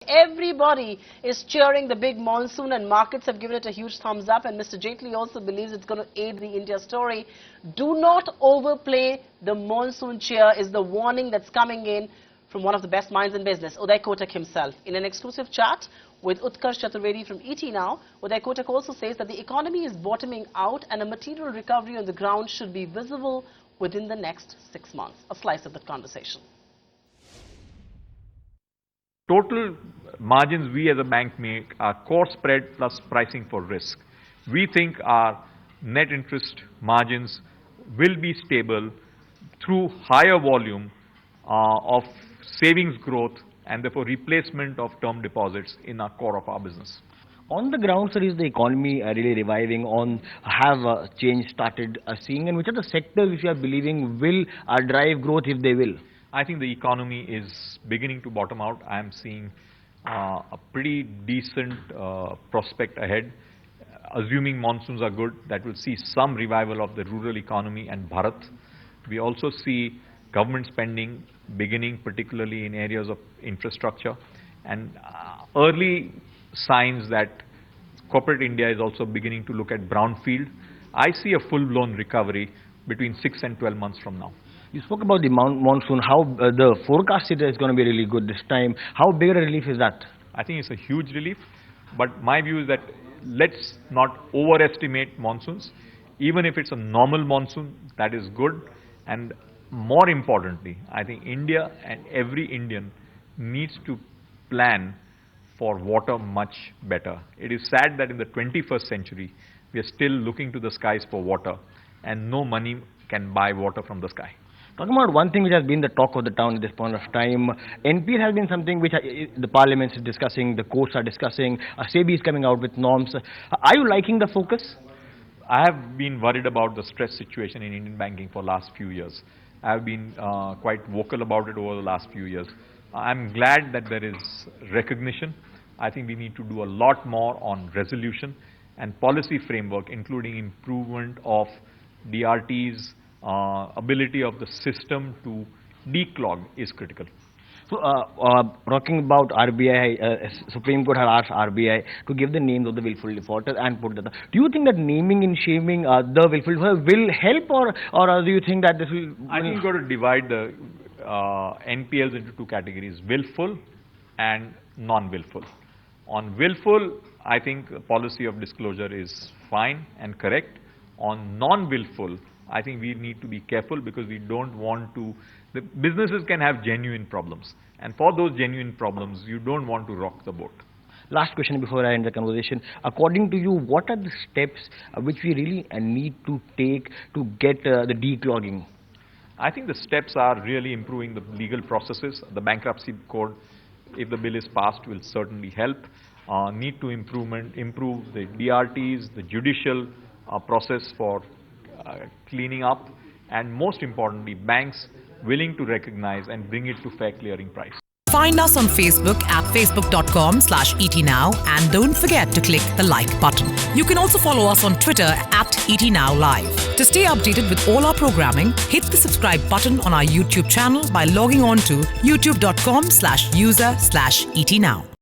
everybody is cheering the big monsoon and markets have given it a huge thumbs up, and Mr. Jaitley also believes it's going to aid the India story. Do not overplay the monsoon cheer is the warning that's coming in from one of the best minds in business, Uday Kotak himself. In an exclusive chat with Utkarsh Chaturvedi from ET Now, Uday Kotak also says that the economy is bottoming out and a material recovery on the ground should be visible within the next 6 months. A slice of that conversation. Total margins we as a bank make are core spread plus pricing for risk. We think our net interest margins will be stable through higher volume of savings growth and therefore replacement of term deposits in our core of our business. On the ground, sir, is the economy really reviving? Have change started seeing? And which are the sectors which you are believing will drive growth if they will? I think the economy is beginning to bottom out. I am seeing a pretty decent prospect ahead. Assuming monsoons are good, that will see some revival of the rural economy and Bharat. We also see government spending beginning, particularly in areas of infrastructure, and early signs that corporate India is also beginning to look at brownfield. I see a full-blown recovery between 6 and 12 months from now. You spoke about the monsoon, how the forecast is going to be really good this time. How big a relief is that? I think it's a huge relief, but my view is that let's not overestimate monsoons. Even if it's a normal monsoon, that is good. And more importantly, I think India and every Indian needs to plan for water much better. It is sad that in the 21st century, we are still looking to the skies for water, and no money can buy water from the sky. Talking about one thing which has been the talk of the town at this point of time, NPL has been something which the Parliament is discussing, the courts are discussing, SEBI is coming out with norms. Are you liking the focus? I have been worried about the stress situation in Indian banking for the last few years. I have been quite vocal about it over the last few years. I'm glad that there is recognition. I think we need to do a lot more on resolution and policy framework, including improvement of DRT's ability of the system to declog is critical. So, talking about RBI, Supreme Court has asked RBI to give the names of the willful defaulters and put that. Do you think that naming and shaming the willful defaulters will help, or do you think that this will? I think you've got to divide the NPLs into two categories: willful and non-willful. On willful, I think the policy of disclosure is fine and correct. On non-willful, I think we need to be careful because we don't want to. The businesses can have genuine problems, and for those genuine problems, you don't want to rock the boat. Last question before I end the conversation. According to you, what are the steps which we really need to take to get the declogging? I think the steps are really improving the legal processes. The bankruptcy code, if the bill is passed, will certainly help. Need to improve the DRTs, the judicial process for cleaning up, and most importantly, banks willing to recognize and bring it to fair clearing price. Find us on Facebook at facebook.com/etnow and don't forget to click the like button. You can also follow us on Twitter at etnowlive. To stay updated with all our programming, hit the subscribe button on our YouTube channel by logging on to youtube.com/user/etnow.